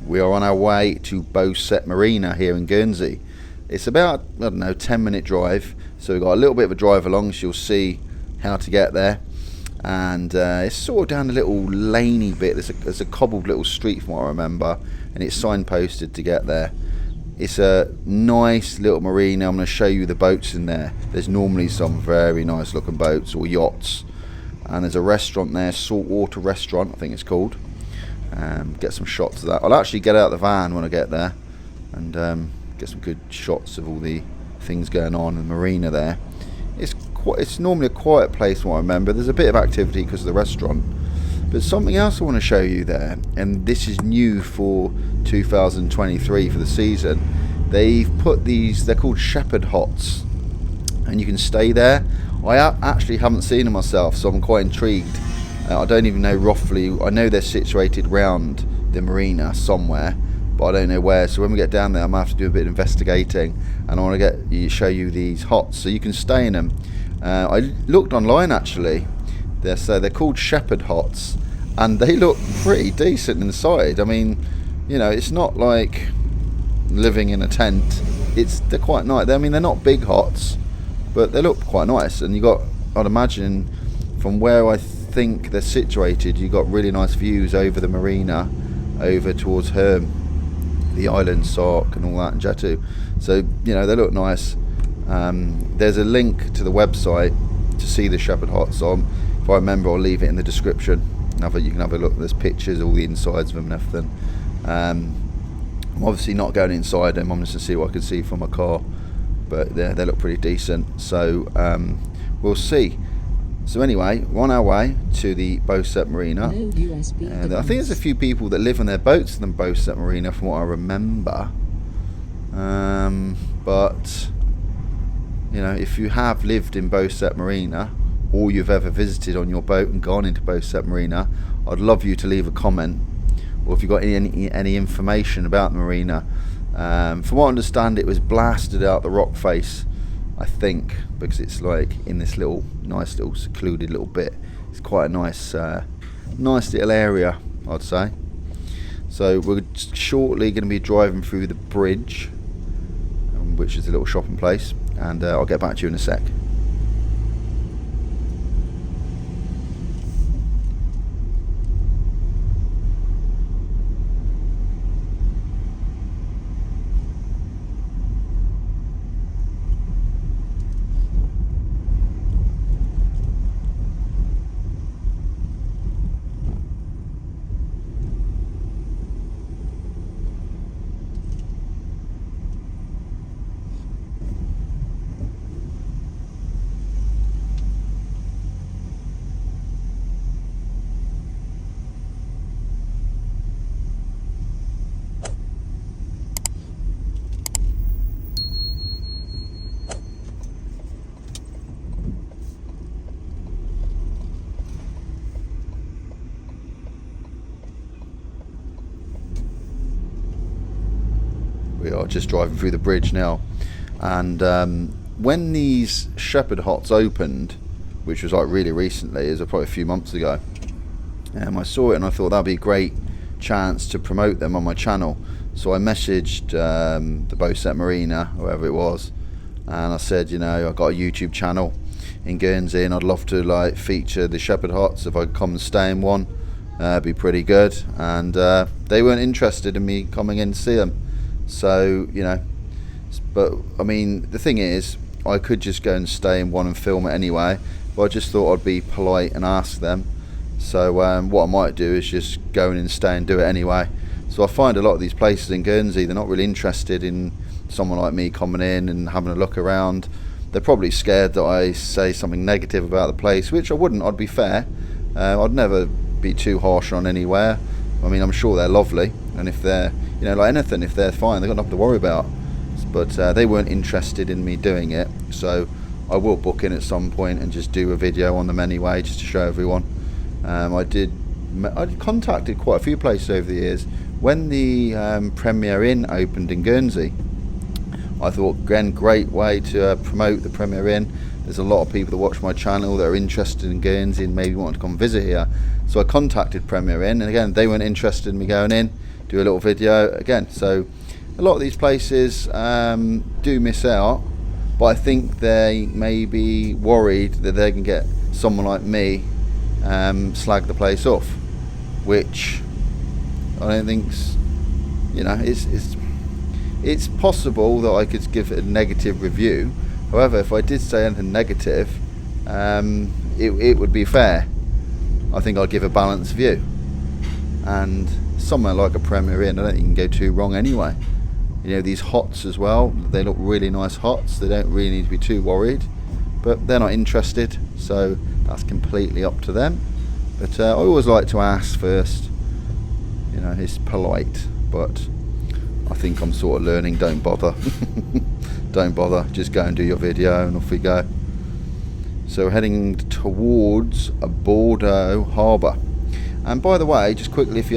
we are on our way to Beaucette Marina here in Guernsey. It's about, I don't know, 10-minute drive, so we've got a little bit of a drive along, so you'll see how to get there. And it's sort of down a little laney bit. There's a cobbled little street from what I remember, and it's signposted to get there. It's a nice little marina. I'm going to show you the boats in there. There's normally some very nice looking boats or yachts, and there's a restaurant there, saltwater restaurant I think it's called. Get some shots of that. I'll actually get out of the van when I get there and get some good shots of all the things going on in the marina there. It's normally a quiet place from what I remember. There's a bit of activity because of the restaurant, but something else I want to show you there, and this is new for 2023 for the season. They've put these, they're called shepherd huts, and you can stay there. I actually haven't seen them myself, so I'm quite intrigued. I don't even know roughly. I know they're situated round the marina somewhere, but I don't know where. So when we get down there, I might have to do a bit of investigating, and I want to show you these huts so you can stay in them. I looked online actually. They're called shepherd huts, and they look pretty decent inside. I mean, you know, it's not like living in a tent. They're quite nice. I mean, they're not big huts, but they look quite nice. And I'd imagine from where I think they're situated, you got really nice views over the marina, over towards Herm, the island, Sark, and all that, and Jetu. So you know, they look nice. There's a link to the website to see the shepherd hut, so if I remember, I'll leave it in the description. You can have a look. There's pictures, all the insides of them and everything. I'm obviously not going inside them. I'm just to see what I can see from my car, but they look pretty decent. So we'll see. So anyway, we're on our way to the Beaucette Marina. And I think there's a few people that live on their boats in the Beaucette Marina from what I remember. But you know, if you have lived in Beaucette Marina, or you've ever visited on your boat and gone into Beaucette Marina, I'd love you to leave a comment, or if you've got any information about the marina. From what I understand, it was blasted out the rock face, I think, because it's like in this nice little secluded little bit. It's quite a nice little area, I'd say. So we're shortly going to be driving through the bridge, which is a little shopping place, and I'll get back to you in a sec. We are just driving through the bridge now, and when these shepherd huts opened, which was like really recently, it was probably a few months ago, I saw it and I thought that'd be a great chance to promote them on my channel. So I messaged the Beaucette Marina, whoever it was, and I said, you know, I've got a YouTube channel in Guernsey and I'd love to like feature the shepherd huts. If I could come and stay in one, it'd be pretty good. And they weren't interested in me coming in to see them. So, you know, but I mean, the thing is, I could just go and stay in one and film it anyway, but I just thought I'd be polite and ask them. So what I might do is just go in and stay and do it anyway. So I find a lot of these places in Guernsey, they're not really interested in someone like me coming in and having a look around. They're probably scared that I say something negative about the place, which I wouldn't. I'd be fair. I'd never be too harsh on anywhere. I mean, I'm sure they're lovely, and if they're, you know, like anything, if they're fine, they've got nothing to worry about. But they weren't interested in me doing it, so I will book in at some point and just do a video on them anyway, just to show everyone. I contacted quite a few places over the years. When the Premier Inn opened in Guernsey, I thought, again, great way to promote the Premier Inn. There's a lot of people that watch my channel that are interested in Guernsey and maybe want to come visit here. So I contacted Premier Inn, and again, they weren't interested in me going in. do a little video again. So a lot of these places do miss out, but I think they may be worried that they can get someone like me slag the place off, which I don't think's, you know, it's possible that I could give it a negative review. However, if I did say anything negative, it would be fair. I think I'd give a balanced view, and somewhere like a Premier Inn, I don't think you can go too wrong anyway. You know, these hots as well, they look really nice hots. They don't really need to be too worried, but they're not interested, so that's completely up to them. But I always like to ask first. You know, it's polite, but I think I'm sort of learning. Don't bother. Don't bother, just go and do your video and off we go. So heading towards Bordeaux Harbour. And by the way, just quickly, if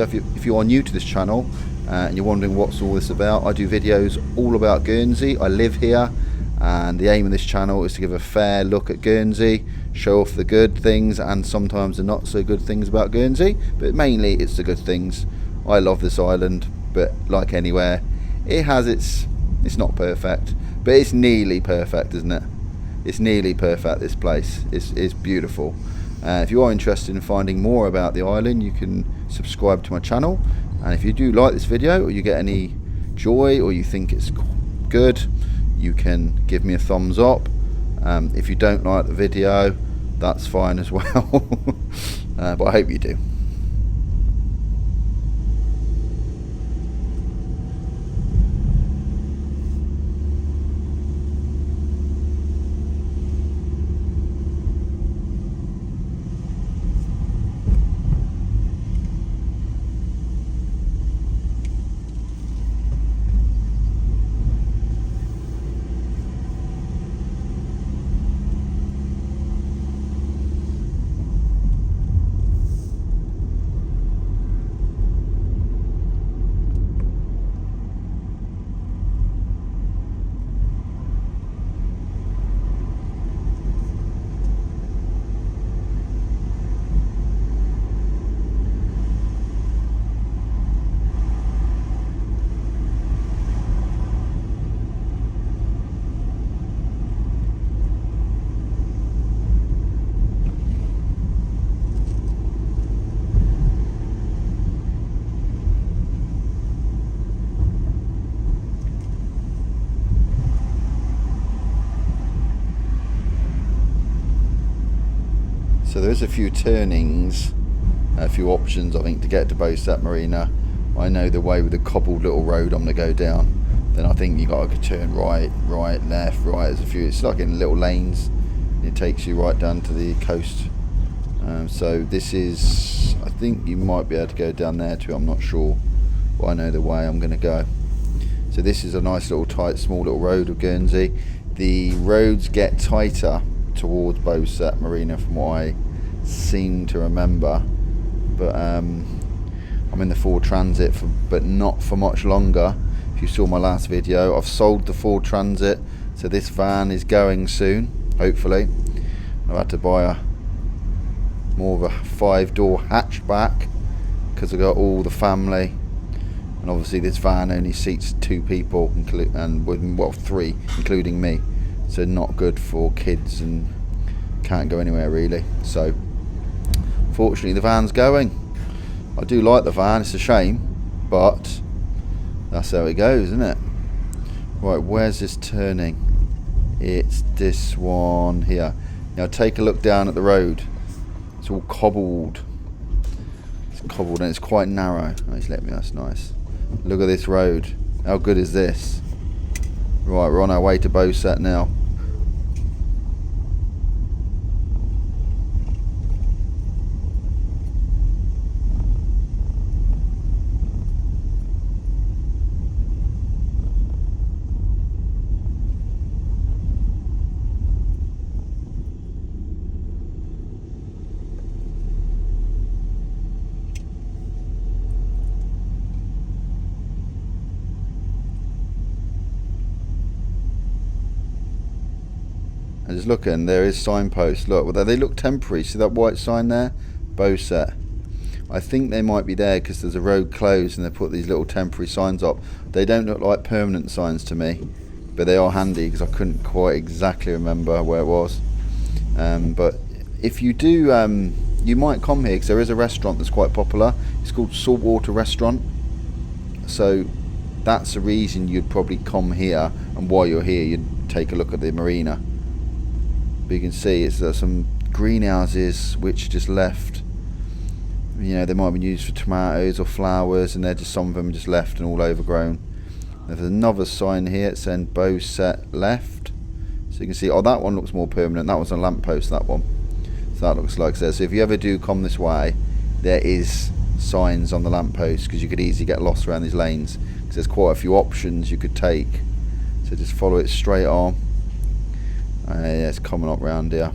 you are new to this channel and you're wondering what's all this about, I do videos all about Guernsey. I live here, and the aim of this channel is to give a fair look at Guernsey, show off the good things and sometimes the not so good things about Guernsey, but mainly it's the good things. I love this island, but like anywhere, it's not perfect, but it's nearly perfect, isn't it? It's nearly perfect. This place is beautiful. If you are interested in finding more about the island, you can subscribe to my channel, and if you do like this video, or you get any joy, or you think it's good, you can give me a thumbs up. If you don't like the video, that's fine as well. But I hope you do. So there is a few turnings, a few options I think to get to Beaucette Marina. I know the way with the cobbled little road I'm going to go down. Then I think you got to turn right, left, right. There's a few, it's like in little lanes. It takes you right down to the coast. So this is, I think you might be able to go down there too, I'm not sure. But I know the way I'm going to go. So this is a nice little tight, small little road of Guernsey. The roads get tighter towards Beaucette Marina from what I seem to remember, but I'm in the Ford Transit but not for much longer. If you saw my last video, I've sold the Ford Transit, so this van is going soon, hopefully. I've had to buy more of a 5-door hatchback because I got all the family, and obviously this van only seats 2 people and well 3 including me, so not good for kids and can't go anywhere really. So fortunately the van's going. I do like the van, it's a shame, but that's how it goes, isn't it? Right, where's this turning? It's this one here. Now take a look down at the road. It's all cobbled. It's cobbled and it's quite narrow. Oh, he's let me, that's nice. Look at this road. How good is this? Right, we're on our way to Beaucette now. And just looking, there is signposts. Look, well, they look temporary. See that white sign there? Beaucette. I think they might be there because there's a road closed and they put these little temporary signs up. They don't look like permanent signs to me, but they are handy because I couldn't quite exactly remember where it was. But if you do, you might come here because there is a restaurant that's quite popular. It's called Saltwater Restaurant. So that's the reason you'd probably come here, and while you're here you'd take a look at the marina. But you can see it's some greenhouses which just left. You know, they might have been used for tomatoes or flowers, and they're just, some of them just left and all overgrown. There's another sign here, it's saying Beaucette left. So you can see, oh, that one looks more permanent. That was a lamppost, that one. So that looks like so. So if you ever do come this way, there is signs on the lamppost, because you could easily get lost around these lanes, because there's quite a few options you could take. So just follow it straight on. Yeah, it's coming up round here.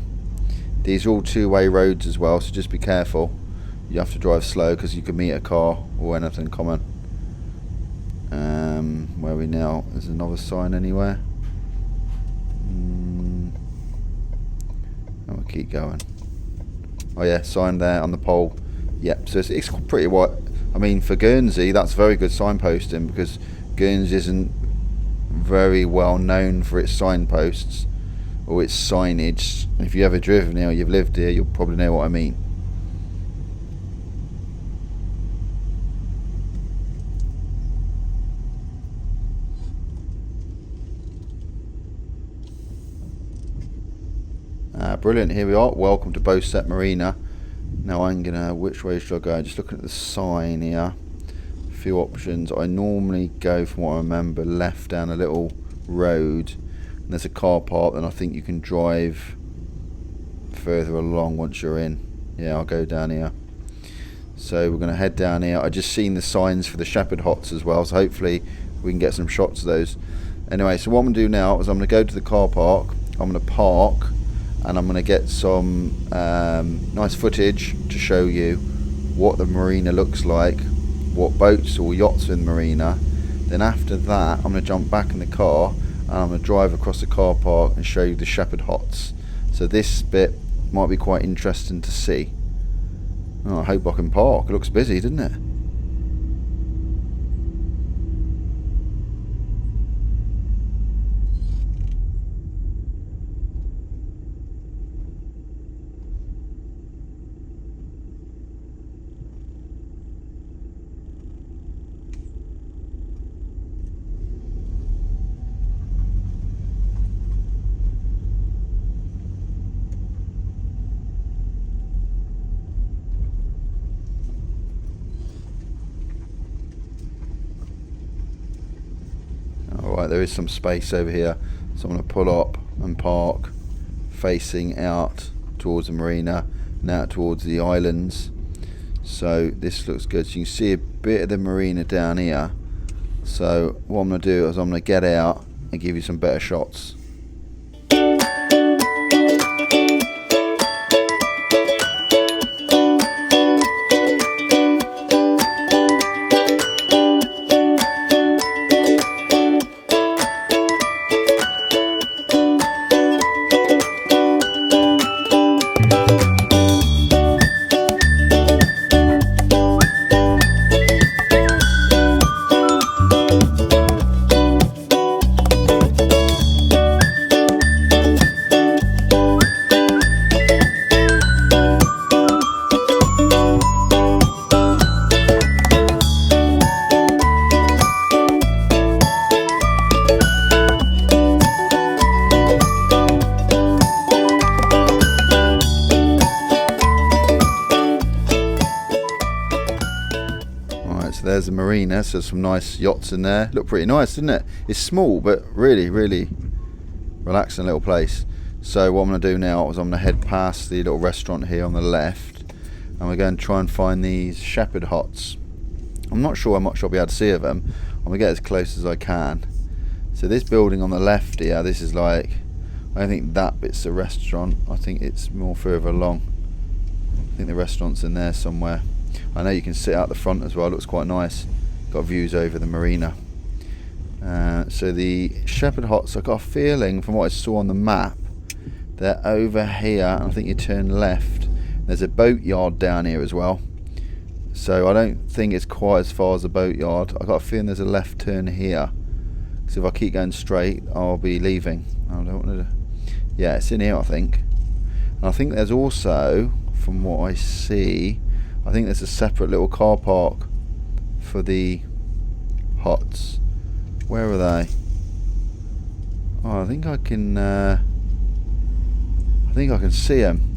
These are all two-way roads as well, so just be careful. You have to drive slow because you could meet a car or anything coming. Where are we now? There's another sign anywhere? We'll keep going. Oh yeah, sign there on the pole. Yep, so it's pretty wide. I mean, for Guernsey, that's very good signposting, because Guernsey isn't very well known for its signposts or its signage. If you've ever driven here or you've lived here, you'll probably know what I mean. Brilliant, here we are. Welcome to Beaucette Marina. Now I'm gonna, which way should I go? Just looking at the sign here. A few options. I normally go, from what I remember, left down a little road. And there's a car park, and I think you can drive further along once you're in. Yeah, I'll go down here. So we're gonna head down here. I just seen the signs for the shepherd huts as well, so hopefully we can get some shots of those. Anyway, so what I'm gonna do now is I'm gonna go to the car park. I'm gonna park, and I'm going to get some nice footage to show you what the marina looks like, what boats or yachts are in the marina. Then after that, I'm going to jump back in the car, and I'm going to drive across the car park and show you the shepherd huts. So this bit might be quite interesting to see. Oh, I hope I can park. It looks busy, doesn't it? Alright, there is some space over here, so I'm going to pull up and park facing out towards the marina and out towards the islands. So this looks good. So you can see a bit of the marina down here. So what I'm going to do is I'm going to get out and give you some better shots. There's the marina, so some nice yachts in there. Look pretty nice, doesn't it? It's small, but really, really relaxing little place. So what I'm going to do now is I'm going to head past the little restaurant here on the left, and we're going to try and find these shepherd huts. I'm not sure how much I'll be able to see of them. I'm going to get as close as I can. So this building on the left here, this is like, I don't think that bit's the restaurant. I think it's more further along. I think the restaurant's in there somewhere. I know you can sit out the front as well. It looks quite nice. Got views over the marina. So the shepherd huts, I got a feeling from what I saw on the map, they're over here, and I think you turn left. There's a boat yard down here as well. So I don't think it's quite as far as the boatyard. I got a feeling there's a left turn here. So if I keep going straight, I'll be leaving. I don't want to. Yeah, it's in here, I think. And I think there's also, from what I see, I think there's a separate little car park for the huts. Where are they? Oh, I think I can see them.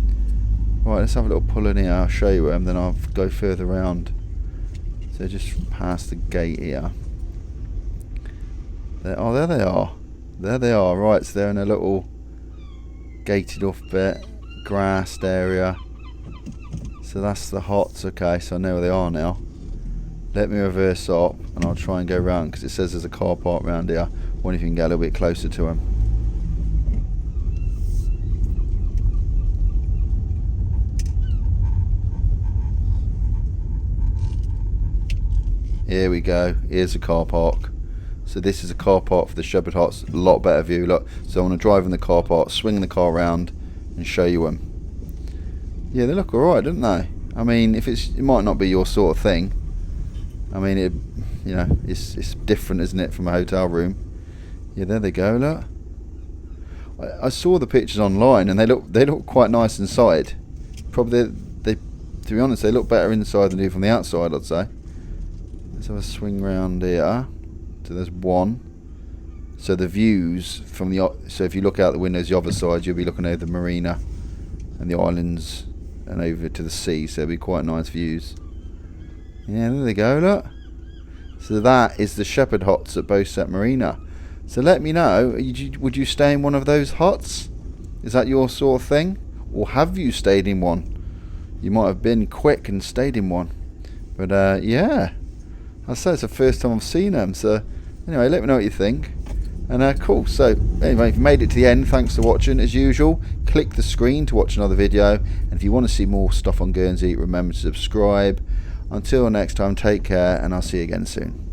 Right, let's have a little pull in here. I'll show you them, then I'll go further around. So just past the gate here. Oh, there they are. There they are. Right, so they're in a little gated off bit, grassed area. So that's the huts. Okay, so I know where they are now. Let me reverse up and I'll try and go round, because it says there's a car park around here. I wonder if you can get a little bit closer to them. Here we go. Here's a car park. So this is a car park for the shepherd huts. A lot better view. Look. So I want to drive in the car park, swing the car around, and show you them. Yeah, they look alright, don't they? I mean, it might not be your sort of thing. I mean, it's different, isn't it, from a hotel room? Yeah, there they go. Look. I saw the pictures online, and they look quite nice inside. Probably to be honest, they look better inside than they do from the outside, I'd say. Let's have a swing round here. So there's one. So the views from so if you look out the windows the other side, you'll be looking over the marina and the islands and over to the sea. So it'll be quite nice views. Yeah, there they go. Look. So that is the shepherd huts at Beaucette Marina. So let me know. Would you stay in one of those huts? Is that your sort of thing, or have you stayed in one? You might have been quick and stayed in one. But yeah. I say it's the first time I've seen them, so anyway, let me know what you think. And cool, so anyway, if you made it to the end, thanks for watching. As usual, click the screen to watch another video, and if you want to see more stuff on Guernsey, remember to subscribe. Until next time, take care, and I'll see you again soon.